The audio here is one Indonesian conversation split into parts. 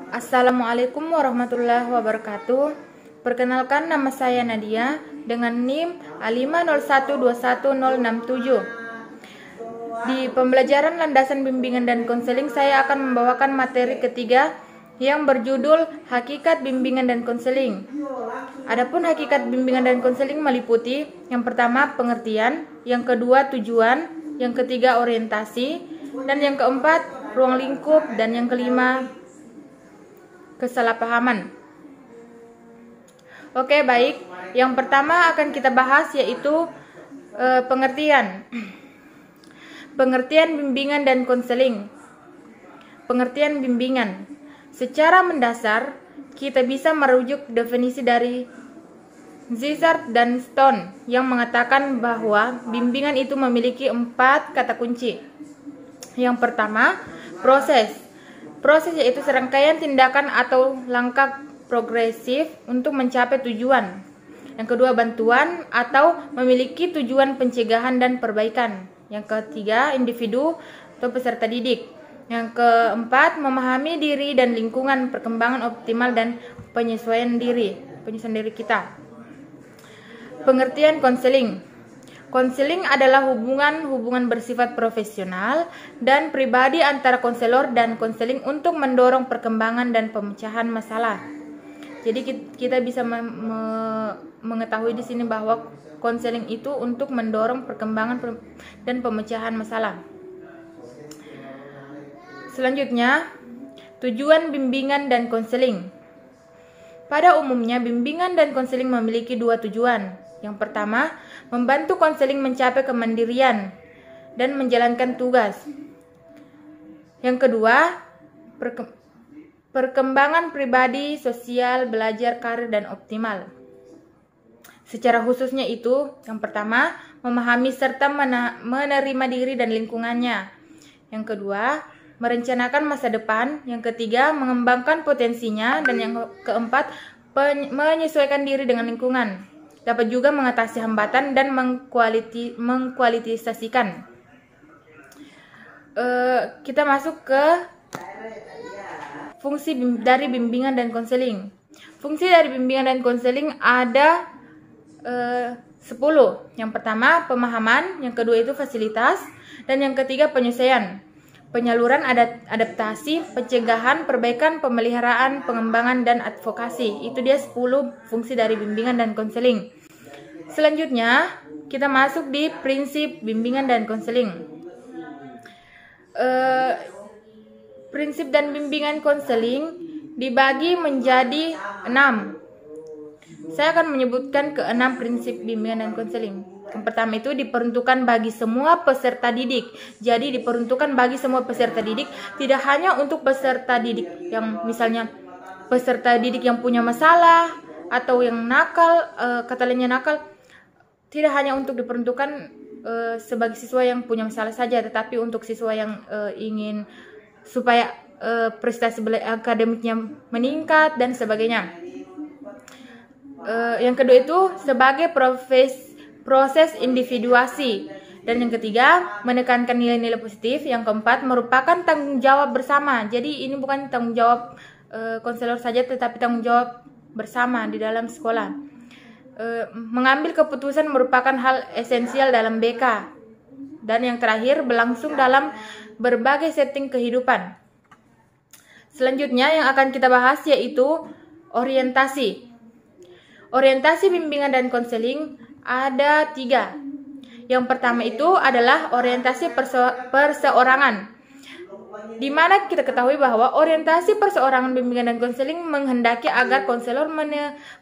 Assalamualaikum warahmatullahi wabarakatuh. Perkenalkan, nama saya Nadia dengan NIM A501210067. Di pembelajaran landasan bimbingan dan konseling, saya akan membawakan materi ketiga yang berjudul Hakikat Bimbingan dan Konseling. Adapun hakikat bimbingan dan konseling meliputi yang pertama pengertian, yang kedua tujuan, yang ketiga orientasi, dan yang keempat ruang lingkup, dan yang kelima kesalahpahaman. Oke, baik. Yang pertama akan kita bahas yaitu pengertian. Pengertian bimbingan dan konseling. Pengertian bimbingan. Secara mendasar, kita bisa merujuk definisi dari Zizard dan Stone yang mengatakan bahwa bimbingan itu memiliki 4 kata kunci. Yang pertama, proses. Proses yaitu serangkaian tindakan atau langkah progresif untuk mencapai tujuan. Yang kedua, bantuan atau memiliki tujuan pencegahan dan perbaikan. Yang ketiga, individu atau peserta didik. Yang keempat, memahami diri dan lingkungan, perkembangan optimal dan penyesuaian diri kita. Pengertian konseling. Konseling adalah hubungan bersifat profesional dan pribadi antara konselor dan konseling untuk mendorong perkembangan dan pemecahan masalah. Jadi kita bisa mengetahui di sini bahwa konseling itu untuk mendorong perkembangan dan pemecahan masalah. Selanjutnya, tujuan bimbingan dan konseling. Pada umumnya, bimbingan dan konseling memiliki 2 tujuan. Yang pertama, membantu konseling mencapai kemandirian dan menjalankan tugas. Yang kedua, perkembangan pribadi, sosial, belajar, karir, dan optimal. Secara khususnya itu, yang pertama, memahami serta menerima diri dan lingkungannya. Yang kedua, merencanakan masa depan. Yang ketiga, mengembangkan potensinya. Dan yang keempat, menyesuaikan diri dengan lingkungan. Dapat juga mengatasi hambatan dan mengkualitisasikan. Kita masuk ke fungsi dari bimbingan dan konseling. Fungsi dari bimbingan dan konseling ada 10. Yang pertama, pemahaman. Yang kedua itu fasilitas. Dan yang ketiga, penyesuaian. Penyaluran, adaptasi, pencegahan, perbaikan, pemeliharaan, pengembangan, dan advokasi. Itu dia 10 fungsi dari bimbingan dan konseling. Selanjutnya, kita masuk di prinsip bimbingan dan konseling. Prinsip dan bimbingan konseling dibagi menjadi 6. Saya akan menyebutkan ke-6 prinsip bimbingan dan konseling. Yang pertama itu diperuntukkan bagi semua peserta didik. Jadi diperuntukkan bagi semua peserta didik, tidak hanya untuk peserta didik yang misalnya peserta didik yang punya masalah atau yang nakal, kata lainnya nakal, tidak hanya untuk diperuntukkan sebagai siswa yang punya masalah saja, tetapi untuk siswa yang ingin supaya prestasi akademiknya meningkat dan sebagainya. Yang kedua itu sebagai proses individuasi. Dan yang ketiga, menekankan nilai-nilai positif. Yang keempat, merupakan tanggung jawab bersama. Jadi ini bukan tanggung jawab konselor saja, tetapi tanggung jawab bersama di dalam sekolah. Mengambil keputusan merupakan hal esensial dalam BK. Dan yang terakhir, berlangsung dalam berbagai setting kehidupan. Selanjutnya yang akan kita bahas yaitu orientasi. Orientasi bimbingan dan konseling ada 3. Yang pertama itu adalah orientasi perseorangan, di mana kita ketahui bahwa orientasi perseorangan bimbingan dan konseling menghendaki agar konselor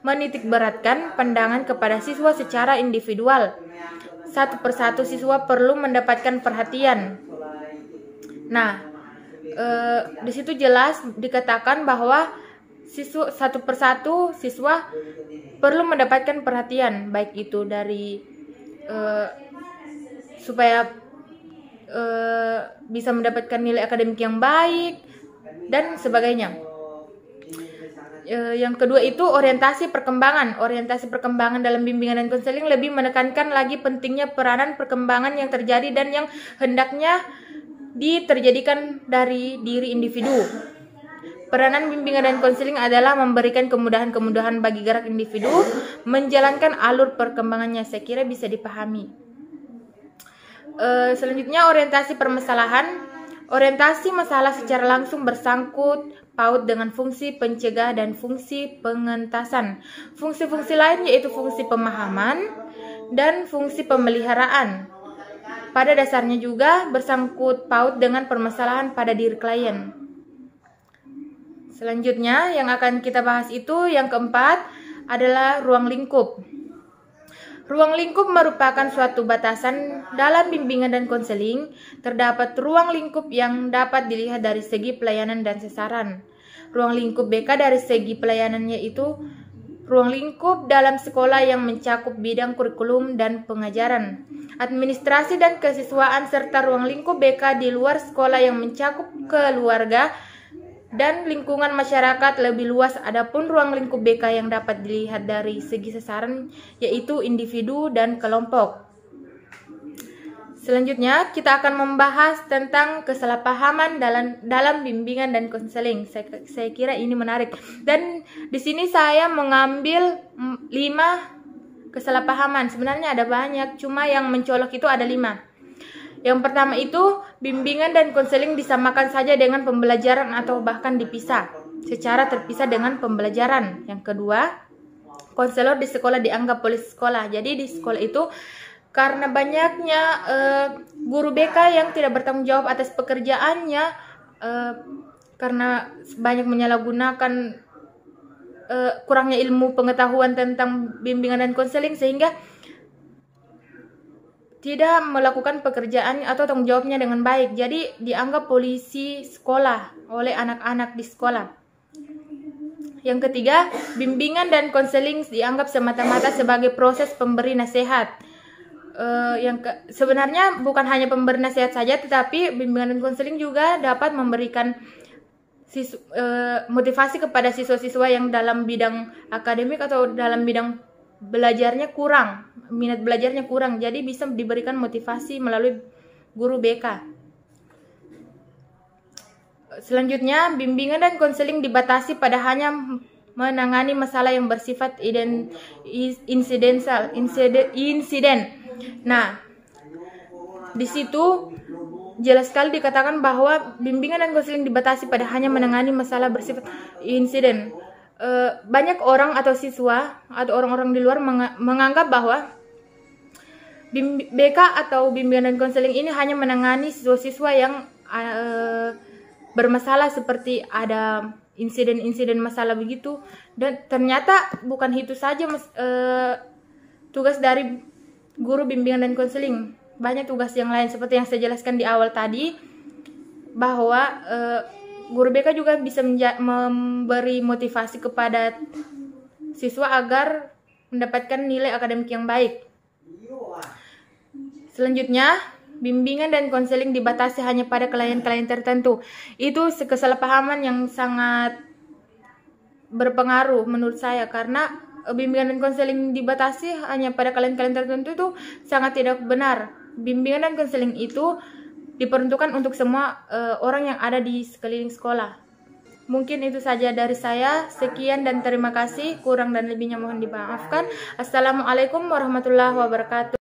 menitikberatkan pandangan kepada siswa secara individual. Satu persatu siswa perlu mendapatkan perhatian. Nah, di situ jelas dikatakan bahwa satu persatu siswa perlu mendapatkan perhatian, baik itu dari supaya bisa mendapatkan nilai akademik yang baik dan sebagainya. Yang kedua itu orientasi perkembangan. Orientasi perkembangan dalam bimbingan dan konseling lebih menekankan lagi pentingnya peranan perkembangan yang terjadi dan yang hendaknya diterjadikan dari diri individu. Peranan bimbingan dan konseling adalah memberikan kemudahan-kemudahan bagi gerak individu menjalankan alur perkembangannya. Saya kira bisa dipahami. Selanjutnya orientasi permasalahan. Orientasi masalah secara langsung bersangkut paut dengan fungsi pencegah dan fungsi pengentasan. Fungsi-fungsi lain yaitu fungsi pemahaman dan fungsi pemeliharaan. Pada dasarnya juga bersangkut paut dengan permasalahan pada diri klien. Selanjutnya yang akan kita bahas itu yang keempat adalah ruang lingkup. Ruang lingkup merupakan suatu batasan dalam bimbingan dan konseling. Terdapat ruang lingkup yang dapat dilihat dari segi pelayanan dan sasaran. Ruang lingkup BK dari segi pelayanan yaitu ruang lingkup dalam sekolah yang mencakup bidang kurikulum dan pengajaran, administrasi dan kesiswaan, serta ruang lingkup BK di luar sekolah yang mencakup keluarga dan lingkungan masyarakat lebih luas. Adapun ruang lingkup BK yang dapat dilihat dari segi sasaran yaitu individu dan kelompok. Selanjutnya kita akan membahas tentang kesalahpahaman dalam bimbingan dan konseling. Saya kira ini menarik. Dan di sini saya mengambil 5 kesalahpahaman. Sebenarnya ada banyak, cuma yang mencolok itu ada 5. Yang pertama itu, bimbingan dan konseling disamakan saja dengan pembelajaran atau bahkan dipisah secara terpisah dengan pembelajaran. Yang kedua, konselor di sekolah dianggap polisi sekolah. Jadi di sekolah itu karena banyaknya guru BK yang tidak bertanggung jawab atas pekerjaannya, karena banyak menyalahgunakan kurangnya ilmu pengetahuan tentang bimbingan dan konseling, sehingga tidak melakukan pekerjaan atau tanggung jawabnya dengan baik. Jadi dianggap polisi sekolah oleh anak-anak di sekolah. Yang ketiga, bimbingan dan konseling dianggap semata-mata sebagai proses pemberi nasihat. Sebenarnya bukan hanya pemberi nasihat saja, tetapi bimbingan dan konseling juga dapat memberikan motivasi kepada siswa-siswa yang dalam bidang akademik atau dalam bidang belajarnya kurang, minat belajarnya kurang, jadi bisa diberikan motivasi melalui guru BK. Selanjutnya, bimbingan dan konseling dibatasi pada hanya menangani masalah yang bersifat insiden. Nah, di situ jelas sekali dikatakan bahwa bimbingan dan konseling dibatasi pada hanya menangani masalah bersifat insiden. Banyak orang atau siswa atau orang-orang di luar menganggap bahwa BK atau bimbingan dan konseling ini hanya menangani siswa-siswa yang bermasalah, seperti ada insiden-insiden masalah begitu. Dan ternyata bukan itu saja tugas dari guru bimbingan dan konseling. Banyak tugas yang lain seperti yang saya jelaskan di awal tadi, bahwa guru BK juga bisa memberi motivasi kepada siswa agar mendapatkan nilai akademik yang baik. Selanjutnya, bimbingan dan konseling dibatasi hanya pada klien-klien tertentu. Itu kesalahpahaman yang sangat berpengaruh menurut saya, karena bimbingan dan konseling dibatasi hanya pada klien-klien tertentu itu sangat tidak benar. Bimbingan dan konseling itu diperuntukkan untuk semua orang yang ada di sekeliling sekolah. Mungkin itu saja dari saya. Sekian dan terima kasih. Kurang dan lebihnya mohon dimaafkan. Assalamualaikum warahmatullahi wabarakatuh.